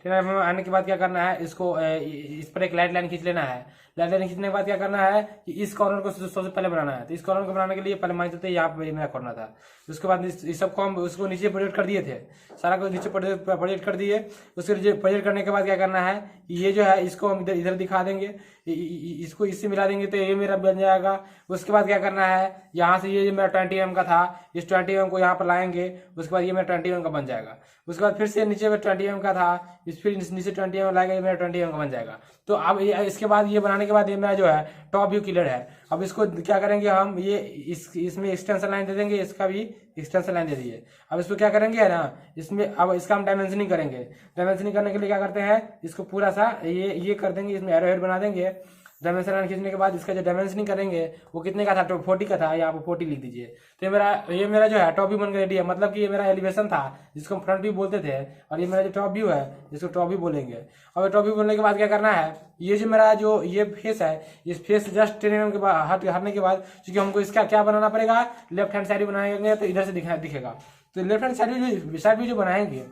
mm आने के बाद क्या करना है, इसको इस पर एक लाइट लाइन खींच लेना है। लाइट लाइन खींचने के बाद क्या करना है कि इस कॉर्नर को सबसे पहले बनाना है। तो इस कॉर्नर को बनाने के लिए पहले मान लेते हैं यहाँ पे मेरा कॉर्नर था, उसके बाद इस सबको हम उसको नीचे प्रोजेक्ट कर दिए थे, सारा को नीचे प्रोजेक्ट कर दिए। उसके प्रोजेक्ट करने के बाद क्या करना है, ये जो है इसको हम इधर दिखा देंगे, इसको इससे मिला देंगे तो ये मेरा बन जाएगा। उसके बाद क्या करना है, यहाँ से ये मेरा 20 mm का था, इस 20 mm को यहाँ पर लाएंगे, उसके बाद ये मेरा 20 mm का बन जाएगा। उसके बाद फिर से नीचे में 20 mm का था, इस फिर नीचे 20 mm लाएंगे, मेरा 20 mm का बन जाएगा। तो अब इसके बाद ये बनाने के बाद ये मेरा जो है टॉप व्यू क्लियर है। अब इसको क्या करेंगे हम, ये इसमें एक्सटेंशन लाइन दे देंगे, इसका भी एक्सटेंशन लाइन दे दीजिए। अब इसको क्या करेंगे है ना, इसमें अब इसका हम डायमेंशनिंग करेंगे। डायमेंशनिंग करने के लिए क्या करते हैं, इसको पूरा सा ये कर देंगे, इसमें एरो हेड बना देंगे। डायमेंशन लाइन खींचने के बाद इसका जो डायमेंशनिंग करेंगे वो कितने का था, 40 का था, यहाँ पे 40 लिख दीजिए। तो ये मेरा जो है टॉप व्यू बनकर रेडी है, मतलब कि ये मेरा एलिवेशन था जिसको हम फ्रंट व्यू बोलते थे, और ये मेरा जो टॉप व्यू है जिसको टॉप व्यू बोलेंगे। और टॉप व्यू बोलने के बाद क्या करना है, ये जो मेरा जो ये फेस है, इस फेस जस्ट 10 mm के बाद हटने के बाद, क्योंकि हमको इसका क्या बनाना पड़ेगा, लेफ्ट हैंड साइड बनाएंगे तो इधर से दिखेगा। तो लेफ्ट हैंड साइड भी जो बनाएंगे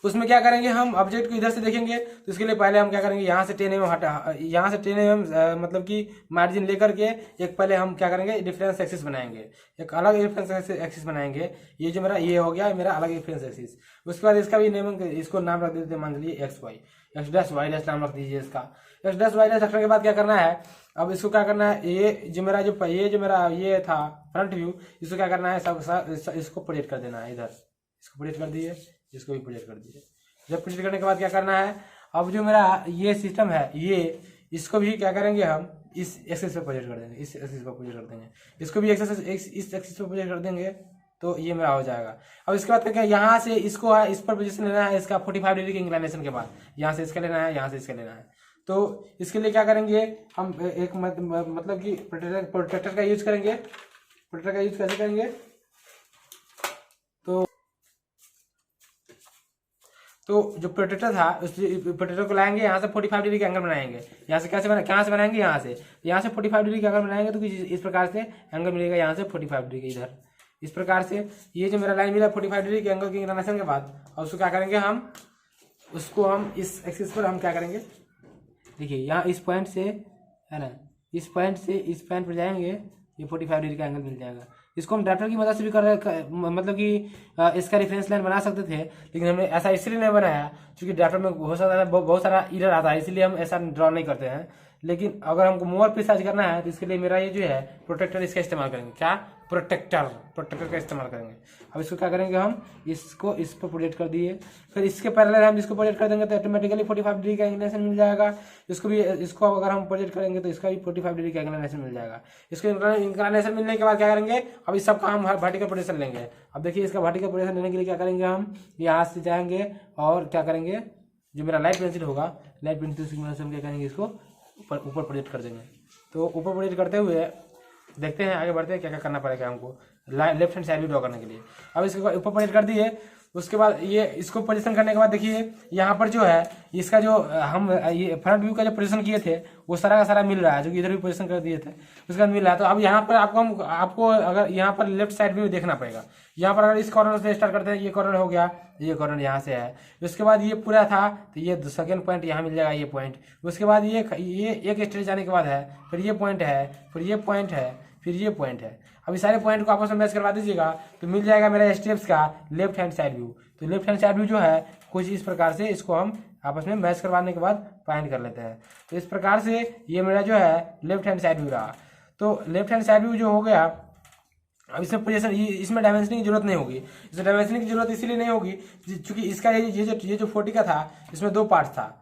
उसमें क्या करेंगे, हम ऑब्जेक्ट को इधर से देखेंगे। तो इसके लिए पहले हम क्या करेंगे, यहाँ से 10 mm यहाँ से 10 mm मतलब कि मार्जिन लेकर के एक पहले हम क्या करेंगे, डिफरेंस एक्सिस बनाएंगे, एक अलग डिफरेंस एक्सिस बनाएंगे। ये जो मेरा ये हो गया मेरा अलग डिफरेंस एक्सिस। उसके बाद इसका भी इसको नाम रख देते हैं, मान लीजिए XY, X' नाम रख दीजिए इसका। X' रखने के बाद क्या करना है, अब इसको क्या करना है, ये जो मेरा ये था फ्रंट व्यू, इसको क्या करना है, सब इसको प्रोजेक्ट कर देना है इधर, इसको प्रोजेक्ट कर दिए, इसको भी प्रोजेक्ट कर दीजिए। जब प्रोजेक्ट करने के बाद क्या करना है, अब जो मेरा ये सिस्टम है ये इसको भी क्या करेंगे, हम इस एक्सिस पे प्रोजेक्ट कर देंगे, इस एक्सिस पे प्रोजेक्ट कर देंगे, इसको भी इस एक्सिस पे प्रोजेक्ट कर देंगे, तो ये मेरा हो जाएगा। अब इसके बाद क्या, यहाँ से इसको है इस पर पोजीशन लेना है, इसका 45 डिग्री के इंक्लिनेशन के बाद यहाँ से इसका लेना है, यहाँ से इसका लेना है। तो इसके लिए क्या करेंगे, हम एक मतलब कि प्रोटेक्टर का यूज करेंगे। प्रोटेक्टर का यूज कैसे करेंगे, तो जो प्रोटेक्टर था उस प्रोटेक्टर को लाएंगे, यहाँ से 45 डिग्री का एंगल बनाएंगे। यहाँ से कैसे कहाँ से बनाएंगे, यहाँ से 45 डिग्री का एंगल बनाएंगे, तो इस प्रकार से एंगल मिलेगा, यहाँ से 45 डिग्री इधर इस प्रकार से ये जो मेरा लाइन मिला 45 डिग्री के एंगल की इंक्लिनेशन के बाद, और उसको क्या करेंगे हम, उसको हम इस एक्सिस पर हम क्या करेंगे, देखिए यहाँ इस पॉइंट से है ना, इस पॉइंट से इस पॉइंट पर जाएंगे, ये 45 डिग्री का एंगल मिल जाएगा। इसको हम ड्राफ्टर की मदद से भी मतलब कि इसका रेफरेंस लाइन बना सकते थे, लेकिन हमने ऐसा इसलिए नहीं बनाया क्योंकि ड्राफ्टर में हो सकता है बहुत सारा एरर आता है, इसलिए हम ऐसा ड्रॉ नहीं करते हैं। लेकिन अगर हमको मोर प्रिसाइज करना है तो इसके लिए मेरा ये जो है प्रोटेक्टर, इसका इस्तेमाल करेंगे। क्या? प्रोटेक्टर का इस्तेमाल करेंगे। अब इसको क्या करेंगे हम, इसको इस पर प्रोजेक्ट कर दिए, फिर इसके पैरेलल हम इसको प्रोजेक्ट कर देंगे तो ऑटोमेटिकली 45 डिग्री का इंक्लिनेशन मिल जाएगा। इसको अगर हम प्रोजेक्ट करेंगे तो इसका भी 45 डिग्री का इंक्लिनेशन मिल जाएगा। इसको इंक्लिनेशन मिलने के बाद क्या करेंगे, अब इस सब का हम वर्टिकल पोजीशन लेंगे। अब देखिए इसका वर्टिकल पोजीशन लेने के लिए क्या करेंगे, हम यहाँ से जाएंगे और क्या करेंगे, जो मेरा लाइट पेंसिल होगा, लाइट पेंसिल से हम क्या करेंगे, इसको ऊपर प्रोजेक्ट कर देंगे। तो ऊपर प्रोजेक्ट करते हुए देखते हैं, आगे बढ़ते हैं क्या क्या करना पड़ेगा हमको लेफ्ट हैंड साइड भी ड्रॉ करने के लिए। अब इसके ऊपर प्रोजेक्ट कर दिए, उसके बाद ये इसको पोजीशन करने के बाद देखिए यहाँ पर जो है इसका जो हम ये फ्रंट व्यू का जो पोजीशन किए थे वो सारा का सारा मिल रहा है, जो कि इधर भी पोजीशन कर दिए थे उसके बाद मिल रहा है। तो अब यहाँ पर आपको अगर यहाँ पर लेफ्ट साइड व्यू देखना पड़ेगा। यहाँ पर अगर इस कॉर्नर से स्टार्ट करते हैं, ये कॉर्नर हो गया, ये कॉर्नर यहाँ से है, उसके बाद ये पूरा था तो ये सेकेंड पॉइंट यहाँ मिल जाएगा, ये पॉइंट। उसके बाद ये एक स्टेज जाने के बाद है, फिर ये पॉइंट है, फिर ये पॉइंट है, फिर ये पॉइंट है। अब इस सारे पॉइंट को आपस में मैच करवा दीजिएगा तो मिल जाएगा मेरा स्टेप्स का लेफ्ट हैंड साइड व्यू। तो लेफ्ट हैंड साइड व्यू जो है कुछ इस प्रकार से, इसको हम आपस में मैच करवाने के बाद फाइंड कर लेते हैं। तो इस प्रकार से ये मेरा जो है लेफ्ट हैंड साइड व्यू रहा। तो लेफ्ट हैंड साइड व्यू जो हो गया, अब इसमें पोजीशन, इसमें डायमेंशनिंग की जरूरत नहीं होगी। इसमें डायमेंशनिंग की जरूरत इसीलिए नहीं होगी क्योंकि इसका ये जो 40 का था, इसमें दो पार्ट था,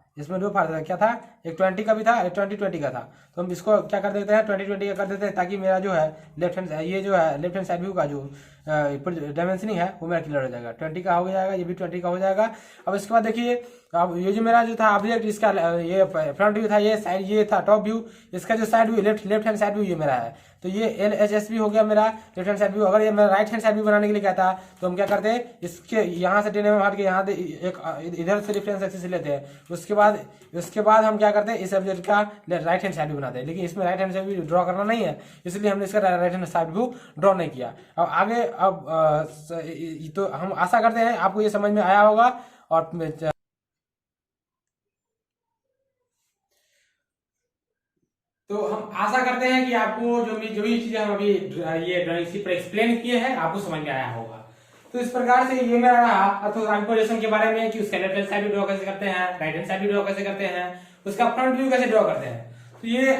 क्या था, एक 20 का भी था, एक 20 का था। तो हम इसको क्या कर देते हैं, 20 का कर देते हैं, ताकि मेरा जो है लेफ्ट हैंड साइड व्यू का जो डायमेंशनिंग है वो मेरा क्लियर हो जाएगा। 20 का हो जाएगा, ये भी 20 का हो जाएगा। अब इसके बाद देखिए, अब ये जो मेरा जो था ऑब्जेक्ट, इसका ये फ्रंट व्यू था, ये था टॉप व्यू, इसका जो side view left hand side view ये मेरा है। तो ये LHS भी हो गया मेरा लेफ्ट हैंड साइड व्यू। अगर ये मेरा राइट हैंड साइड व्यू बनाने के लिए कहता तो हम क्या करते हैं, इसके यहाँ से 10 mm हट के यहाँ एक इधर से रेफरेंस एक्सिस लेते हैं। उसके बाद हम क्या करते हैं, इस ऑब्जेक्ट का राइट हैंड साइड व्यू बनाते हैं। लेकिन इसमें right hand side view draw करना नहीं है, इसलिए हमने इसका right hand side view draw नहीं किया। अब आगे तो हम आशा करते हैं आपको ये समझ में आया होगा। और तो हम आशा करते हैं कि आपको जो भी चीजें हम अभी ये ड्राइंग शीट पर एक्सप्लेन किए हैं आपको समझ में आया होगा। तो इस प्रकार से ये मेरा रहा ऑर्थोग्राफिक प्रोजेक्शन के बारे में, कि उसका लेफ्ट हैंड साइड भी ड्रॉ कैसे करते हैं, राइट हैंड साइड भी ड्रॉ कैसे करते हैं, उसका फ्रंट व्यू कैसे ड्रॉ करते हैं। तो ये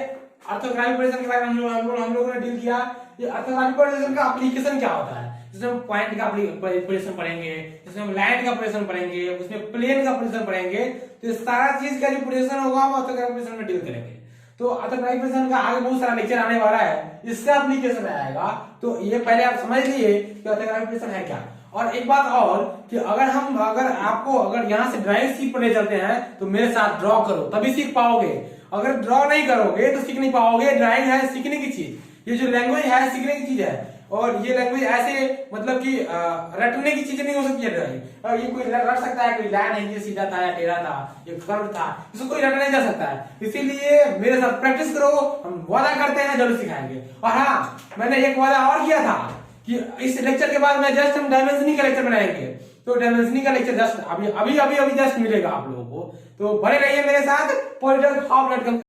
ऑर्थोग्राफिक प्रोजेक्शन के बारे में हम लोगों ने डील किया। ये ऑर्थोग्राफिक प्रोजेक्शन का एप्लीकेशन क्या होता है, जिसमें हम पॉइंट का पोजीशन पढ़ेंगे, जिसमें हम लाइन का पोजीशन पढ़ेंगे, उसमें प्लेन का पोजीशन पढ़ेंगे। तो ये सारा चीज का जो पोजीशन होगा वो ऑर्थोग्राफिक प्रोजेक्शन में डील करेंगे। तो ऑर्थोग्राफिक प्रोजेक्शन का आगे बहुत सारा लेक्चर आने वाला है, इसका एप्लीकेशन आएगा। तो ये पहले आप समझ लिए कि ऑर्थोग्राफिक प्रोजेक्शन है क्या। और एक बात और कि अगर आपको यहाँ से ड्राइंग सीख पर ले चलते हैं तो मेरे साथ ड्रॉ करो तभी सीख पाओगे। अगर ड्रॉ नहीं करोगे तो सीख नहीं पाओगे। ड्राइंग है सीखने की चीज, ये जो लैंग्वेज है सीखने की चीज है। और ये लैंग्वेज ऐसे मतलब कि रटने की चीज नहीं हो सकती है ड्राइंग। ये कोई रट सकता है, कोई लाइन है, ये सीधा था या टेढ़ा था, ये कर्व था, इसको कोई रट नहीं जा सकता है। इसीलिए मेरे साथ प्रैक्टिस करो, हम वादा करते हैं जरूर सिखाएंगे। और हाँ, मैंने एक वादा और किया था कि इस लेक्चर के बाद में जस्ट हम डायमेंशनिंग का लेक्चर बनाएंगे। तो डायमेंशनिंग का लेक्चर जस्ट अभी जस्ट मिलेगा आप लोगों को। तो बने रहिए मेरे साथ।